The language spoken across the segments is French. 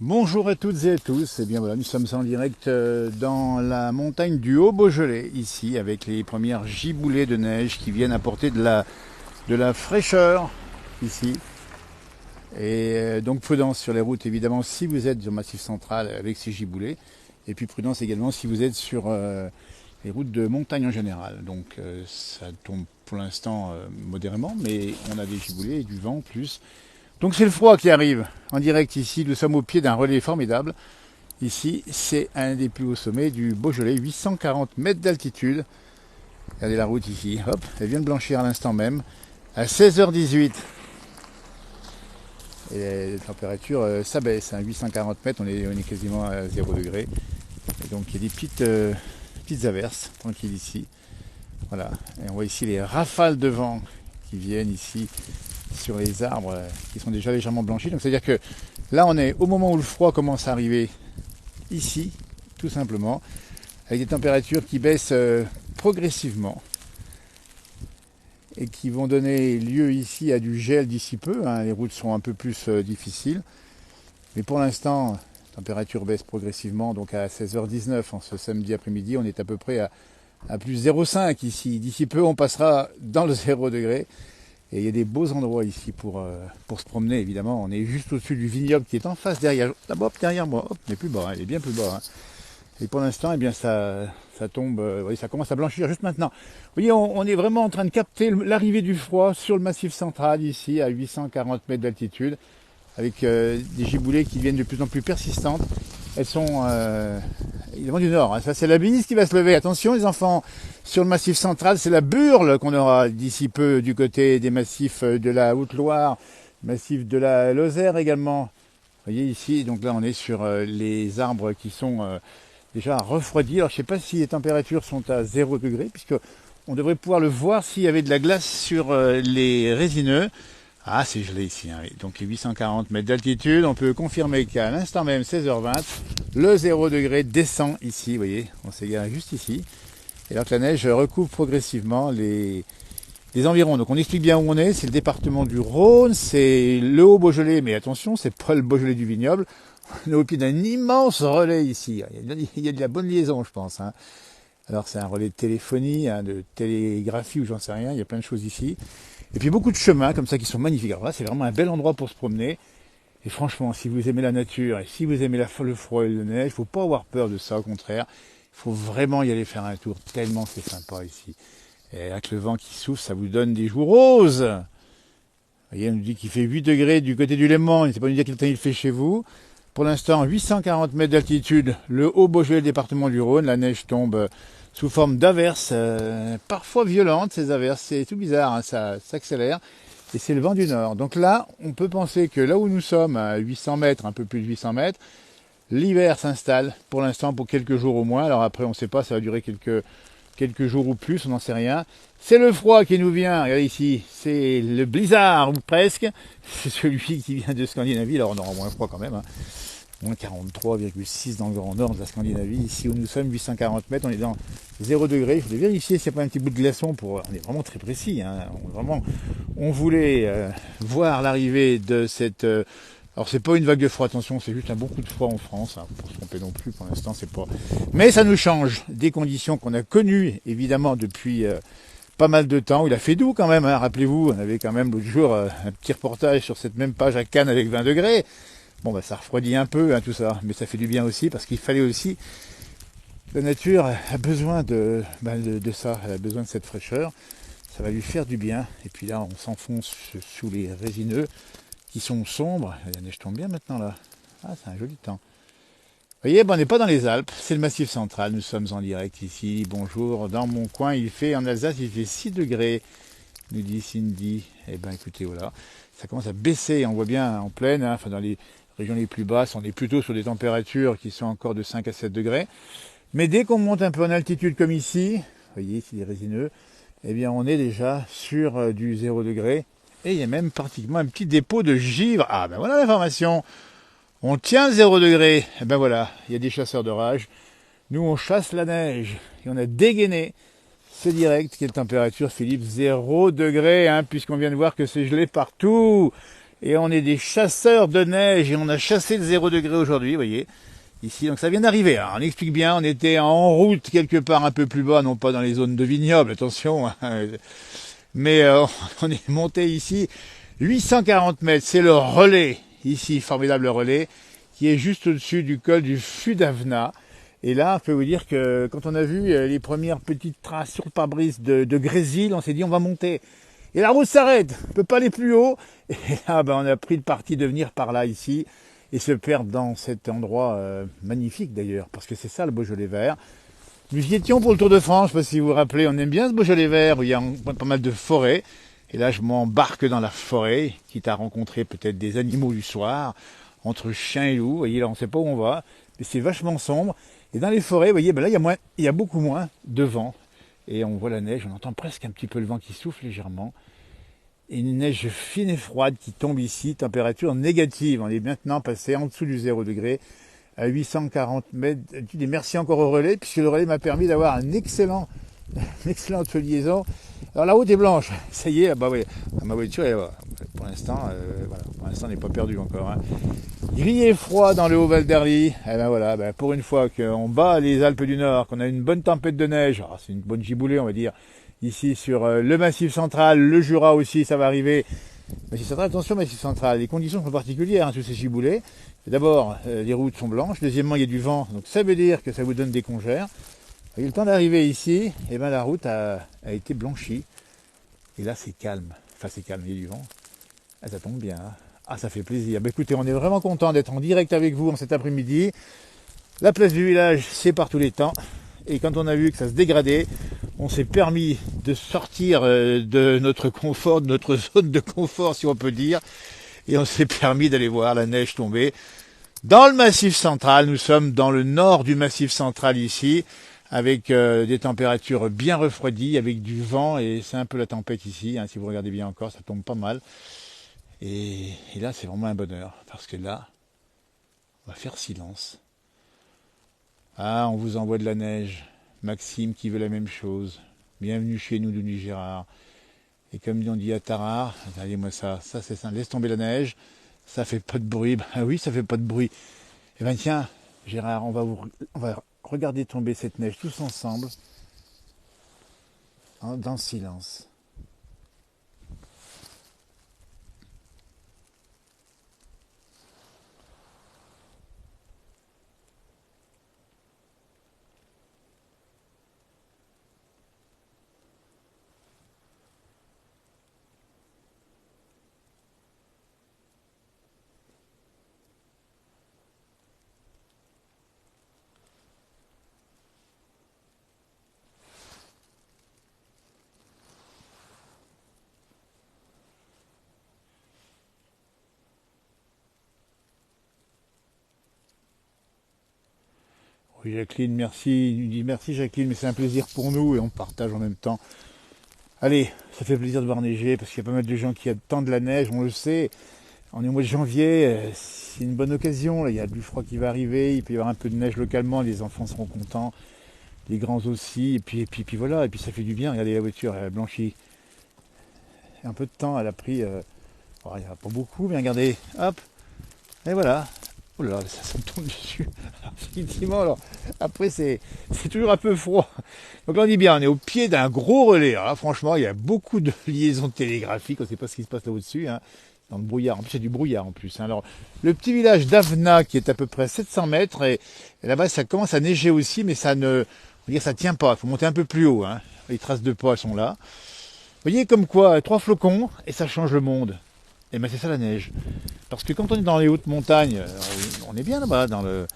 Bonjour à toutes et à tous, et bien voilà, nous sommes en direct dans la montagne du Haut-Beaujolais, ici, avec les premières giboulées de neige qui viennent apporter de la fraîcheur, ici. Et donc prudence sur les routes, évidemment, si vous êtes sur le Massif Central avec ces giboulées, et puis prudence également si vous êtes sur les routes de montagne en général. Donc ça tombe pour l'instant modérément, mais on a des giboulées et du vent en plus. Donc c'est le froid qui arrive en direct ici. Nous sommes au pied d'un relais formidable. Ici, c'est un des plus hauts sommets du Beaujolais, 840 mètres d'altitude. Regardez la route ici, hop, elle vient de blanchir à l'instant même, à 16h18. Et la température s'abaisse, à 840 mètres, on est quasiment à 0 degré. Et donc il y a des petites averses, tranquilles ici. Voilà, et on voit ici les rafales de vent qui viennent ici sur les arbres qui sont déjà légèrement blanchis. Donc c'est-à-dire que là on est au moment où le froid commence à arriver ici, tout simplement, avec des températures qui baissent progressivement et qui vont donner lieu ici à du gel d'ici peu. Les routes seront un peu plus difficiles. Mais pour l'instant, la température baisse progressivement. Donc à 16h19 en ce samedi après-midi, on est à peu près à plus 0,5 ici. D'ici peu, on passera dans le 0 degré. Et il y a des beaux endroits ici pour se promener, évidemment. On est juste au-dessus du vignoble qui est en face derrière. D'abord derrière moi, hop, mais plus bas, il est bien plus bas. Et pour l'instant, eh bien, ça tombe, ça commence à blanchir juste maintenant. Vous voyez, on est vraiment en train de capter l'arrivée du froid sur le Massif Central, ici, à 840 mètres d'altitude, avec des giboulées qui deviennent de plus en plus persistantes. Elles sont évidemment du nord. Ça, c'est la Binice qui va se lever. Attention, les enfants, sur le Massif Central, c'est la Burle qu'on aura d'ici peu du côté des massifs de la Haute-Loire, massif de la Lozère également. Vous voyez ici, donc là, on est sur les arbres qui sont déjà refroidis. Alors, je ne sais pas si les températures sont à 0 degré, puisque on devrait pouvoir le voir s'il y avait de la glace sur les résineux. Ah, c'est gelé ici. Oui. Donc les 840 mètres d'altitude, on peut confirmer qu'à l'instant même, 16h20, le 0 degré descend ici. Vous voyez, on s'égare juste ici. Et alors que la neige recouvre progressivement les environs. Donc on explique bien où on est. C'est le département du Rhône, c'est le Haut-Beaujolais. Mais attention, c'est pas le Beaujolais du vignoble. On est au pied d'un immense relais ici. Il y a de la bonne liaison, je pense. Alors c'est un relais de téléphonie, de télégraphie ou j'en sais rien. Il y a plein de choses ici. Et puis beaucoup de chemins comme ça qui sont magnifiques. Alors là, c'est vraiment un bel endroit pour se promener. Et franchement, si vous aimez la nature et si vous aimez le froid et la neige, il ne faut pas avoir peur de ça, au contraire. Il faut vraiment y aller faire un tour, tellement c'est sympa ici. Et avec le vent qui souffle, ça vous donne des jours roses. Vous voyez, on nous dit qu'il fait 8 degrés du côté du Léman. Il ne sait pas nous dire quel temps il fait chez vous. Pour l'instant, 840 mètres d'altitude, le Haut-Beaujolais, le département du Rhône. La neige tombe sous forme d'averses, parfois violentes, ces averses. C'est tout bizarre, ça s'accélère. Et c'est le vent du nord. Donc là, on peut penser que là où nous sommes, à 800 mètres, un peu plus de 800 mètres, l'hiver s'installe, pour l'instant, pour quelques jours au moins. Alors après, on ne sait pas, ça va durer quelques jours ou plus, on n'en sait rien. C'est le froid qui nous vient, regardez ici, c'est le blizzard, ou presque. C'est celui qui vient de Scandinavie, alors on aura moins froid quand même. Moins 43,6 dans le grand nord de la Scandinavie. Ici où nous sommes, 840 mètres, on est dans 0 degré. Il faut vérifier s'il n'y a pas un petit bout de glaçon. On est vraiment très précis. On voulait voir l'arrivée de cette... alors c'est pas une vague de froid, attention, c'est juste un bon coup de froid en France. Pour se tromper non plus, pour l'instant, c'est pas... Mais ça nous change des conditions qu'on a connues, évidemment, depuis... pas mal de temps, il a fait doux quand même, rappelez-vous, on avait quand même l'autre jour un petit reportage sur cette même page à Cannes avec 20 degrés. Bon, ça refroidit un peu tout ça, mais ça fait du bien aussi parce qu'il fallait aussi. La nature a besoin de ça, elle a besoin de cette fraîcheur. Ça va lui faire du bien. Et puis là, on s'enfonce sous les résineux qui sont sombres. La neige tombe bien maintenant là. Ah, c'est un joli temps. Vous voyez, on n'est pas dans les Alpes, c'est le Massif Central. Nous sommes en direct ici. Bonjour, dans mon coin, en Alsace, il fait 6 degrés, nous dit Cindy. Eh ben, écoutez, voilà, ça commence à baisser. On voit bien en plaine, dans les régions les plus basses, on est plutôt sur des températures qui sont encore de 5 à 7 degrés. Mais dès qu'on monte un peu en altitude comme ici, vous voyez ici les résineux, eh bien on est déjà sur du 0 degré. Et il y a même pratiquement un petit dépôt de givre. Ah ben voilà l'information. On tient 0 degré. Et ben voilà, il y a des chasseurs d'orage. Nous on chasse la neige. Et on a dégainé. C'est direct. Quelle température, Philippe? 0 degré, puisqu'on vient de voir que c'est gelé partout. Et on est des chasseurs de neige et on a chassé le 0 degré aujourd'hui, vous voyez. Ici, donc ça vient d'arriver. On explique bien, on était en route quelque part un peu plus bas, non pas dans les zones de vignobles, attention. Mais on est monté ici 840 mètres, c'est le relais, ici, formidable relais, qui est juste au-dessus du col du Fudavna. Et là, je peux vous dire que quand on a vu les premières petites traces sur le pare-brise de grésil, on s'est dit on va monter. Et la route s'arrête, on ne peut pas aller plus haut. Et là, on a pris le parti de venir par là, ici, et se perdre dans cet endroit magnifique d'ailleurs, parce que c'est ça le Beaujolais vert. Nous y étions pour le Tour de France, je ne sais pas si vous vous rappelez, on aime bien ce Beaujolais vert, où il y a pas mal de forêts. Et là, je m'embarque dans la forêt, quitte à rencontrer peut-être des animaux du soir, entre chiens et loups. Vous voyez, là, on ne sait pas où on va, mais c'est vachement sombre. Et dans les forêts, vous voyez, ben là, il y a beaucoup moins de vent. Et on voit la neige, on entend presque un petit peu le vent qui souffle légèrement. Et une neige fine et froide qui tombe ici, température négative. On est maintenant passé en dessous du 0 degré, à 840 mètres. Je dis merci encore au relais, puisque le relais m'a permis d'avoir une excellente liaison. Alors la route est blanche, ça y est, bah oui, ma voiture est là. Pour l'instant, voilà, pour l'instant on n'est pas perdu encore. Hein. Gris et froid dans le Haut-Val d'Arly. Et ben voilà, ben pour une fois qu'on bat les Alpes du Nord, qu'on a une bonne tempête de neige, c'est une bonne giboulée on va dire, ici sur le Massif Central, le Jura aussi, ça va arriver. Massif Central, attention Massif Central, les conditions sont particulières, hein, tous ces giboulées. D'abord, les routes sont blanches, deuxièmement, il y a du vent, donc ça veut dire que ça vous donne des congères. Et le temps d'arriver ici, et ben la route a été blanchie. Et là, c'est calme. Enfin, c'est calme, il y a du vent. Ah, ça tombe bien. Hein. Ah, ça fait plaisir. Ben, écoutez, on est vraiment content d'être en direct avec vous en cet après-midi. La place du village, c'est par tous les temps. Et quand on a vu que ça se dégradait, on s'est permis de sortir de notre confort, de notre zone de confort, si on peut dire. Et on s'est permis d'aller voir la neige tomber dans le Massif Central. Nous sommes dans le nord du Massif Central ici, avec des températures bien refroidies, avec du vent, et c'est un peu la tempête ici. Hein, si vous regardez bien encore, ça tombe pas mal. Et là, c'est vraiment un bonheur, parce que là, on va faire silence. Ah, on vous envoie de la neige. Maxime qui veut la même chose. Bienvenue chez nous, Denis Gérard. Et comme on dit à Tarare, regardez-moi ça, ça c'est ça, laisse tomber la neige, ça fait pas de bruit. Ben oui, ça fait pas de bruit. Eh ben tiens, Gérard, on va regarder tomber cette neige tous ensemble, hein, dans le silence. Oui, Jacqueline, merci. Il nous dit merci Jacqueline, mais c'est un plaisir pour nous et on partage en même temps. Allez, ça fait plaisir de voir neiger parce qu'il y a pas mal de gens qui attendent de la neige, on le sait. On est au mois de janvier, c'est une bonne occasion. Là, il y a du froid qui va arriver, il peut y avoir un peu de neige localement, les enfants seront contents, les grands aussi. Et puis voilà, et puis ça fait du bien. Regardez la voiture, elle a blanchi. Un peu de temps, elle a pris. Il n'y en a pas beaucoup, mais regardez, hop, et voilà. Oh là, ça me tombe dessus. Effectivement, alors, après, c'est toujours un peu froid. Donc là, on dit bien, on est au pied d'un gros relais. Alors là, franchement, il y a beaucoup de liaisons télégraphiques. On ne sait pas ce qui se passe là au-dessus. Hein, dans le brouillard. En plus, c'est du brouillard en plus. Hein. Alors, le petit village d'Avna, qui est à peu près 700 mètres, et là-bas, ça commence à neiger aussi, mais ça ne, on va dire, ça tient pas. Il faut monter un peu plus haut. Hein. Les traces de pas sont là. Vous voyez comme quoi, 3 flocons, et ça change le monde. Et bien, c'est ça la neige. Parce que quand on est dans les hautes montagnes, on est bien là-bas, dans le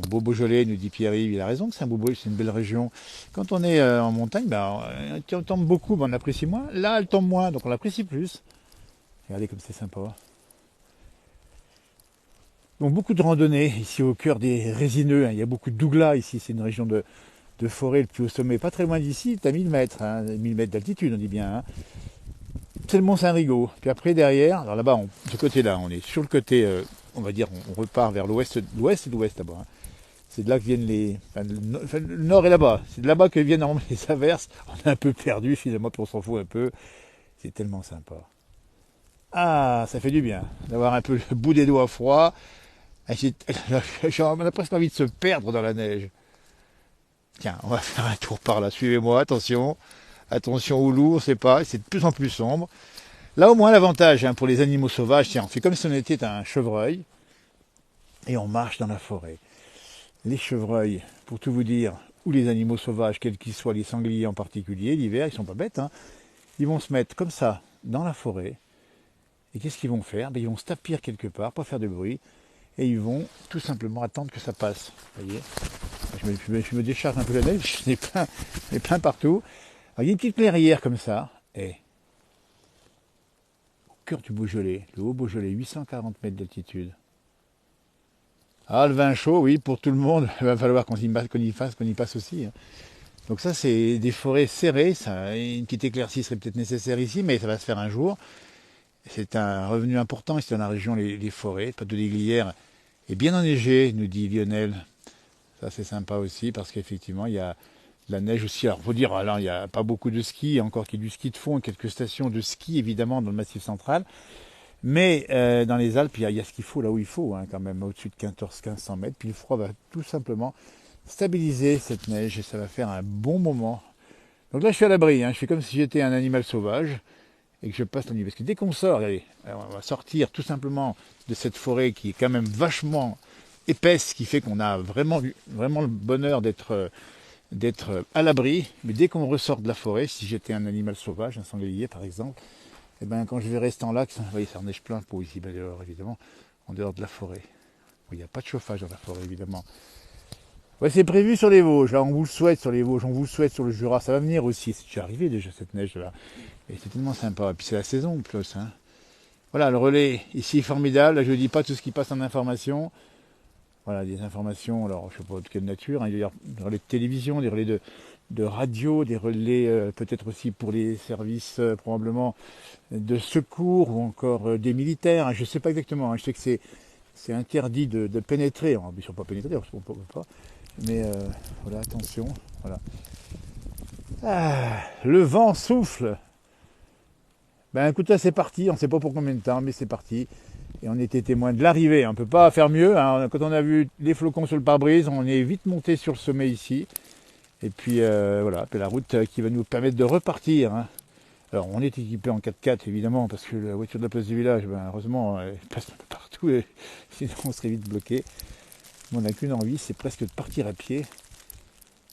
beau Beaujolais, nous dit Pierre-Yves, il a raison que c'est un beau Beaujolais, c'est une belle région. Quand on est en montagne, on tombe beaucoup, mais on apprécie moins. Là, elle tombe moins, donc on l'apprécie plus. Regardez comme c'est sympa. Donc beaucoup de randonnées ici au cœur des résineux. Hein. Il y a beaucoup de douglas ici, c'est une région de forêt le plus haut sommet. Pas très loin d'ici, tu as 1000 mètres, hein, 1000 mètres d'altitude, on dit bien. Hein. C'est le Mont Saint-Rigaud. Puis après, derrière, alors là-bas, ce côté-là, on est sur le côté, on va dire, on repart vers l'ouest et l'ouest là-bas. Hein. C'est de là que viennent les... le nord est là-bas. C'est de là-bas que viennent normalement les averses. On est un peu perdu, finalement, puis on s'en fout un peu. C'est tellement sympa. Ah, ça fait du bien d'avoir un peu le bout des doigts froid. Ah, on a presque envie de se perdre dans la neige. Tiens, on va faire un tour par là. Suivez-moi, attention. Attention au loup, on sait pas, c'est de plus en plus sombre. Là au moins l'avantage pour les animaux sauvages, tiens, on fait comme si on était un chevreuil et on marche dans la forêt. Les chevreuils, pour tout vous dire, ou les animaux sauvages, quels qu'ils soient, les sangliers en particulier, l'hiver, ils sont pas bêtes, ils vont se mettre comme ça dans la forêt. Et qu'est-ce qu'ils vont faire? Ils vont se tapir quelque part, pas faire de bruit, et ils vont tout simplement attendre que ça passe. Vous voyez, je me décharge un peu la neige, j'en ai plein partout. Alors, il y a une petite clairière comme ça, et au cœur du Beaujolais, le Haut-Beaujolais, 840 mètres d'altitude. Ah, le vin chaud, oui, pour tout le monde, il va falloir qu'on y passe aussi. Donc ça, c'est des forêts serrées, ça, une petite éclaircie serait peut-être nécessaire ici, mais ça va se faire un jour. C'est un revenu important ici dans la région, les forêts. Le plateau des Glières est bien enneigé, nous dit Lionel. Ça, c'est sympa aussi, parce qu'effectivement, il y a de la neige aussi. Alors, il faut dire, alors, il n'y a pas beaucoup de ski, encore qu'il y a du ski de fond, quelques stations de ski, évidemment, dans le Massif central. Mais dans les Alpes, il y a ce qu'il faut là où il faut, quand même, au-dessus de 1400-1500 mètres. Puis le froid va tout simplement stabiliser cette neige et ça va faire un bon moment. Donc là, je suis à l'abri, je fais comme si j'étais un animal sauvage et que je passe la nuit. Parce que dès qu'on sort, regardez, on va sortir tout simplement de cette forêt qui est quand même vachement épaisse, ce qui fait qu'on a vraiment le bonheur d'être à l'abri. Mais dès qu'on ressort de la forêt, si j'étais un animal sauvage, un sanglier par exemple, et ben quand je vais rester en lac, vous voyez, ça neige plein pot ici, dehors évidemment, en dehors de la forêt. Il n'y a pas de chauffage dans la forêt évidemment. Ouais, c'est prévu sur les Vosges, là, on vous le souhaite sur les Vosges, on vous le souhaite sur le Jura, ça va venir aussi, c'est déjà arrivé déjà cette neige là. Et c'est tellement sympa, et puis c'est la saison en plus. Voilà, le relais ici est formidable, là, je ne dis pas tout ce qui passe en information. Voilà, des informations, alors je ne sais pas de quelle nature, il y a des relais de télévision, des relais de radio, des relais peut-être aussi pour les services probablement de secours ou encore des militaires, je ne sais pas exactement, je sais que c'est interdit de pénétrer, ils ne sont pas pénétrés, on ne peut pas, mais voilà, attention, voilà. Ah, le vent souffle. Ben écoute, c'est parti, on ne sait pas pour combien de temps, mais c'est parti. Et on était témoin de l'arrivée, on ne peut pas faire mieux. Quand on a vu les flocons sur le pare-brise, on est vite monté sur le sommet ici. Et puis voilà, puis la route qui va nous permettre de repartir. Alors on est équipé en 4x4 évidemment, parce que la voiture de la place du village, heureusement, elle passe un peu partout, et sinon on serait vite bloqué. On n'a qu'une envie, c'est presque de partir à pied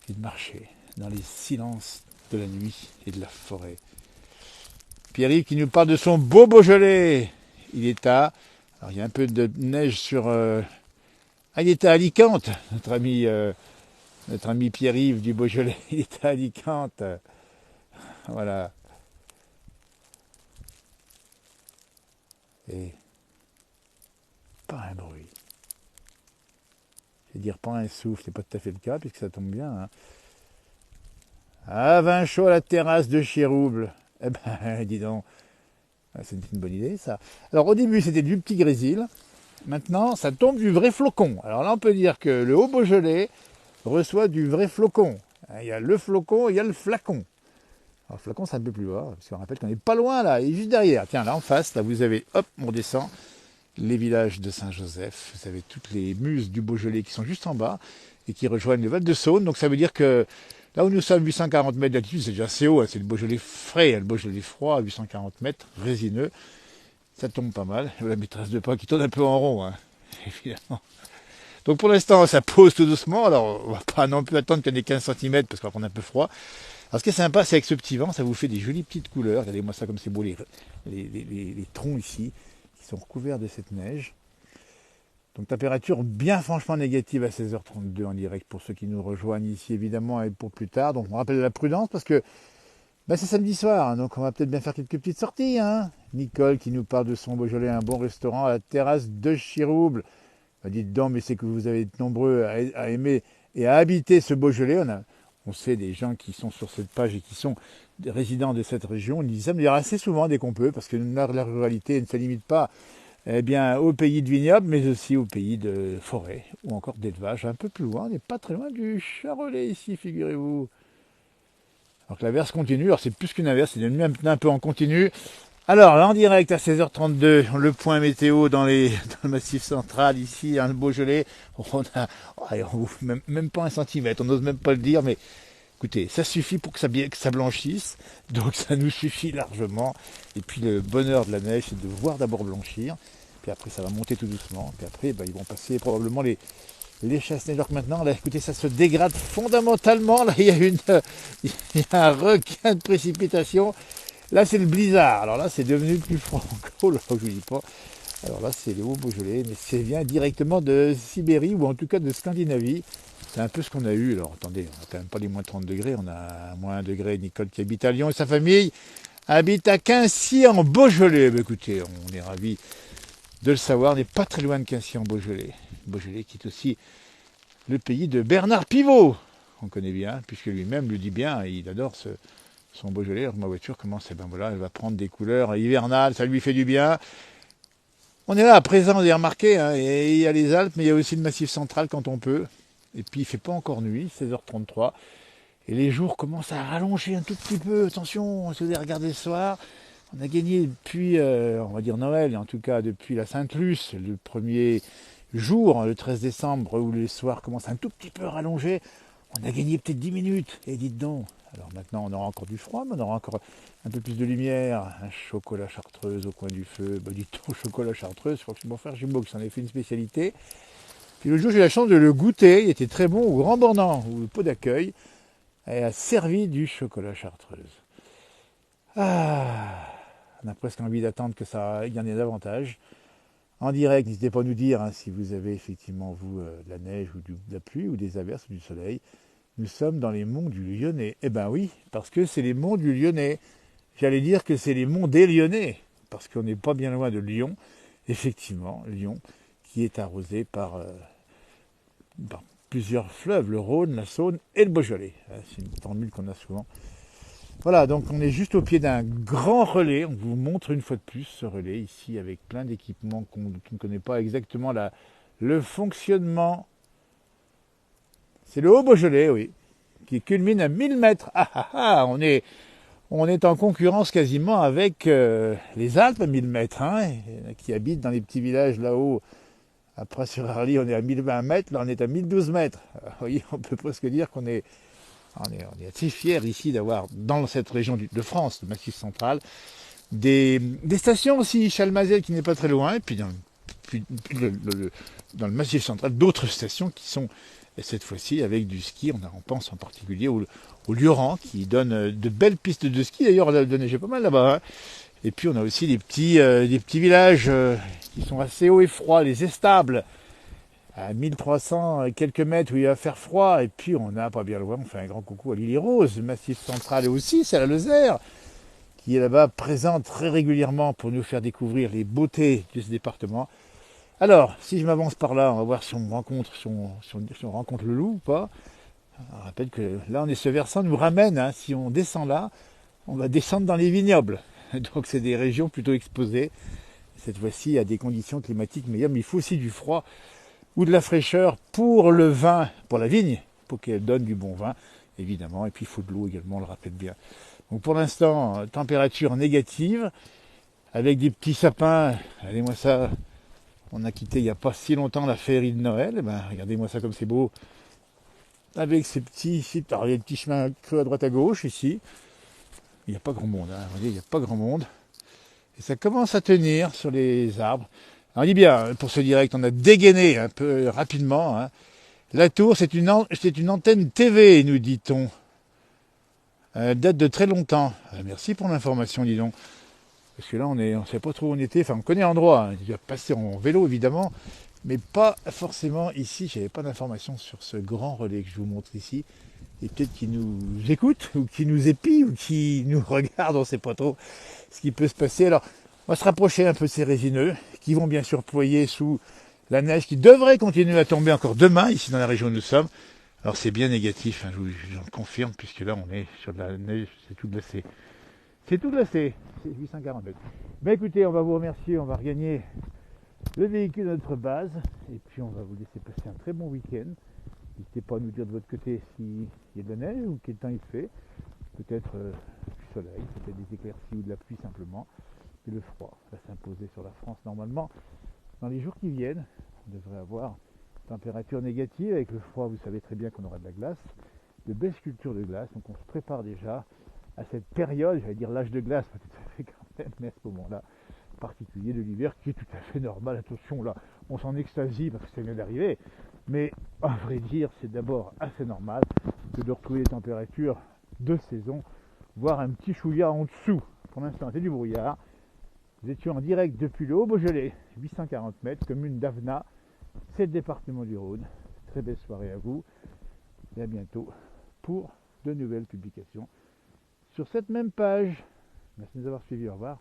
et de marcher dans les silences de la nuit et de la forêt. Pierre-Yves qui nous parle de son beau Beaujolais. Il est à... Alors il y a un peu de neige sur... il est à Alicante, notre ami Pierre-Yves du Beaujolais. Il est à Alicante. Voilà. Et pas un bruit. Je vais dire pas un souffle, c'est pas tout à fait le cas, puisque ça tombe bien. Ah, vin chaud à la terrasse de Chirouble. Eh ben, dis donc. C'est une bonne idée, ça. Alors, au début, c'était du petit grésil. Maintenant, ça tombe du vrai flocon. Alors là, on peut dire que le Haut-Beaujolais reçoit du vrai flocon. Il y a le flocon, il y a le flacon. Alors, le flacon, c'est un peu plus bas, parce qu'on rappelle qu'on n'est pas loin, là, il est juste derrière. Tiens, là, en face, là, vous avez, hop, on descend, les villages de Saint-Joseph. Vous avez toutes les muses du Beaujolais qui sont juste en bas et qui rejoignent le Val-de-Saône. Donc, ça veut dire que là où nous sommes, 840 mètres d'altitude, c'est déjà assez haut, c'est le Beaujolais frais, le Beaujolais froid, 840 mètres, résineux. Ça tombe pas mal. La maîtresse de pas qui tourne un peu en rond, évidemment. Donc pour l'instant, ça pose tout doucement. Alors, on va pas non plus attendre qu'il y ait 15 cm parce qu'on va prendre un peu froid. Alors, ce qui est sympa, c'est avec ce petit vent, ça vous fait des jolies petites couleurs. Regardez-moi ça comme c'est beau, les troncs ici, qui sont recouverts de cette neige. Donc température bien franchement négative à 16h32 en direct pour ceux qui nous rejoignent ici évidemment et pour plus tard. Donc on rappelle la prudence parce que c'est samedi soir, donc on va peut-être bien faire quelques petites sorties. Nicole qui nous parle de son Beaujolais, un bon restaurant à la terrasse de Chirouble. Dites donc, mais c'est que vous avez été nombreux à aimer et à habiter ce Beaujolais. On sait des gens qui sont sur cette page et qui sont des résidents de cette région. On dit ça me dire assez souvent dès qu'on peut, parce que la ruralité ne se limite pas au pays de vignobles, mais aussi au pays de forêt ou encore d'élevage. Un peu plus loin, on n'est pas très loin du Charolais ici, figurez-vous. Alors que l'averse continue, alors c'est plus qu'une averse, c'est devenu un peu en continu. Alors, là, en direct à 16h32, le point météo dans le massif central, ici, le Beaujolais. Même pas un centimètre, on n'ose même pas le dire, mais écoutez, ça suffit pour que ça blanchisse, donc ça nous suffit largement. Et puis le bonheur de la neige, c'est de voir d'abord blanchir, puis après ça va monter tout doucement, puis après ils vont passer probablement les chasse-neige. Alors que maintenant, là, écoutez, ça se dégrade fondamentalement. Là, il y a un requin de précipitation. Là, c'est le blizzard. Alors là, c'est devenu plus froid encore. Là, je vous dis pas. Alors là, c'est les Hauts-Beaujolais, mais ça vient directement de Sibérie ou en tout cas de Scandinavie. C'est un peu ce qu'on a eu. Alors attendez, on n'a quand même pas les moins 30 degrés. On a moins 1 degré. Nicole qui habite à Lyon et sa famille habite à Quincy en Beaujolais. Ben, écoutez, on est ravis de le savoir. On n'est pas très loin de Quincy en Beaujolais. Beaujolais qui est aussi le pays de Bernard Pivot. On connaît bien, puisque lui-même le dit bien. Il adore son Beaujolais. Alors, ma voiture commence, elle va prendre des couleurs hivernales. Ça lui fait du bien. On est là à présent, vous avez remarqué, et il y a les Alpes, mais il y a aussi le Massif central quand on peut. Et puis il ne fait pas encore nuit, 16h33. Et les jours commencent à rallonger un tout petit peu. Attention, si vous avez regardé ce soir, on a gagné depuis, on va dire Noël, et en tout cas depuis la Sainte-Luce, le premier jour, le 13 décembre, où les soirs commencent un tout petit peu à rallonger. On a gagné peut-être 10 minutes. Et dites donc, alors maintenant on aura encore du froid, mais on aura encore un peu plus de lumière, un chocolat chartreuse au coin du feu. Bah, dites donc, chocolat chartreuse, je crois que c'est mon frère Jimbo qui s'en a fait une spécialité. Puis l'autre jour, j'ai eu la chance de le goûter. Il était très bon au Grand Bornand, où le pot d'accueil a servi du chocolat chartreuse. Ah, on a presque envie d'attendre que ça y en ait davantage. En direct, n'hésitez pas à nous dire si vous avez effectivement, vous, de la neige ou de la pluie ou des averses ou du soleil. Nous sommes dans les monts du Lyonnais. Eh ben oui, parce que c'est les monts du Lyonnais. J'allais dire que c'est les monts des Lyonnais, parce qu'on n'est pas bien loin de Lyon. Effectivement, Lyon, qui est arrosé par plusieurs fleuves, le Rhône, la Saône et le Beaujolais. C'est une formule qu'on a souvent. Voilà, donc on est juste au pied d'un grand relais. On vous montre une fois de plus ce relais ici avec plein d'équipements qu'on ne connaît pas exactement le fonctionnement. C'est le Haut-Beaujolais, oui, qui culmine à 1000 mètres. On est en concurrence quasiment avec les Alpes à 1000 mètres, qui habitent dans les petits villages là-haut. Après, sur Arly, on est à 1020 mètres, là on est à 1012 mètres. Vous voyez, on peut presque dire qu'on est assez fiers ici d'avoir, dans cette région de France, le Massif central, des stations aussi, Chalmazel qui n'est pas très loin, et puis dans le Massif central, d'autres stations qui sont, cette fois-ci, avec du ski. On pense en particulier au Lioran, qui donne de belles pistes de ski. D'ailleurs, on a donné pas mal là-bas. Et puis, on a aussi des petits villages qui sont assez hauts et froids, les Estables, à 1300 et quelques mètres où il va faire froid. Et puis, on a, pas bien loin, on fait un grand coucou à l'Île-et-Rose, le Massif central, et aussi, c'est la Lozère, qui est là-bas présente très régulièrement pour nous faire découvrir les beautés de ce département. Alors, si je m'avance par là, on va voir si on rencontre, si on rencontre le loup ou pas. On rappelle que là, ce versant nous ramène, si on descend là, on va descendre dans les vignobles. Donc c'est des régions plutôt exposées. Cette fois-ci, à des conditions climatiques meilleures, mais il faut aussi du froid ou de la fraîcheur pour le vin, pour la vigne, pour qu'elle donne du bon vin, évidemment. Et puis il faut de l'eau également, on le rappelle bien. Donc pour l'instant, température négative, avec des petits sapins. Regardez-moi ça. On a quitté il n'y a pas si longtemps la féerie de Noël. Regardez-moi ça comme c'est beau. Avec ces petits chemins creux à droite à gauche ici. Il n'y a pas grand monde. Vous voyez, il n'y a pas grand monde. Et ça commence à tenir sur les arbres. Alors, on dit bien, pour ce direct, on a dégainé un peu rapidement. La tour, c'est une antenne TV, nous dit-on. Elle date de très longtemps. Merci pour l'information, dis donc. Parce que là, on ne sait pas trop où on était. Enfin, on connaît l'endroit. Il a passé en vélo, évidemment. Mais pas forcément ici. Je n'avais pas d'informations sur ce grand relais que je vous montre ici. Et peut-être qu'ils nous écoutent, ou qu'ils nous épient, ou qu'ils nous regardent. On ne sait pas trop ce qui peut se passer. Alors, on va se rapprocher un peu de ces résineux, qui vont bien sûr ployer sous la neige, qui devrait continuer à tomber encore demain, ici dans la région où nous sommes. Alors, c'est bien négatif, j'en confirme, puisque là, on est sur de la neige, c'est tout glacé. C'est tout glacé, c'est 840 mètres. Ben écoutez, on va vous remercier, on va regagner le véhicule de notre base, et puis on va vous laisser passer un très bon week-end. N'hésitez pas à nous dire de votre côté s'il y a de la neige ou quel temps il fait. Peut-être du soleil, peut-être des éclaircies ou de la pluie simplement. et le froid va s'imposer sur la France normalement. Dans les jours qui viennent, on devrait avoir température négative. Avec le froid, vous savez très bien qu'on aura de la glace, de belles sculptures de glace. Donc on se prépare déjà à cette période, j'allais dire l'âge de glace, pas tout à fait quand même, mais à ce moment-là particulier de l'hiver qui est tout à fait normal. Attention là, on s'en extasie parce que ça vient d'arriver, mais à vrai dire c'est d'abord assez normal que de retrouver des températures de saison, voire un petit chouïa en dessous. Pour l'instant c'est du brouillard. Nous étions en direct depuis le Haut-Beaujolais, 840 mètres, commune d'Avena, c'est le département du Rhône. Très belle soirée à vous et à bientôt pour de nouvelles publications sur cette même page. Merci de nous avoir suivis, au revoir.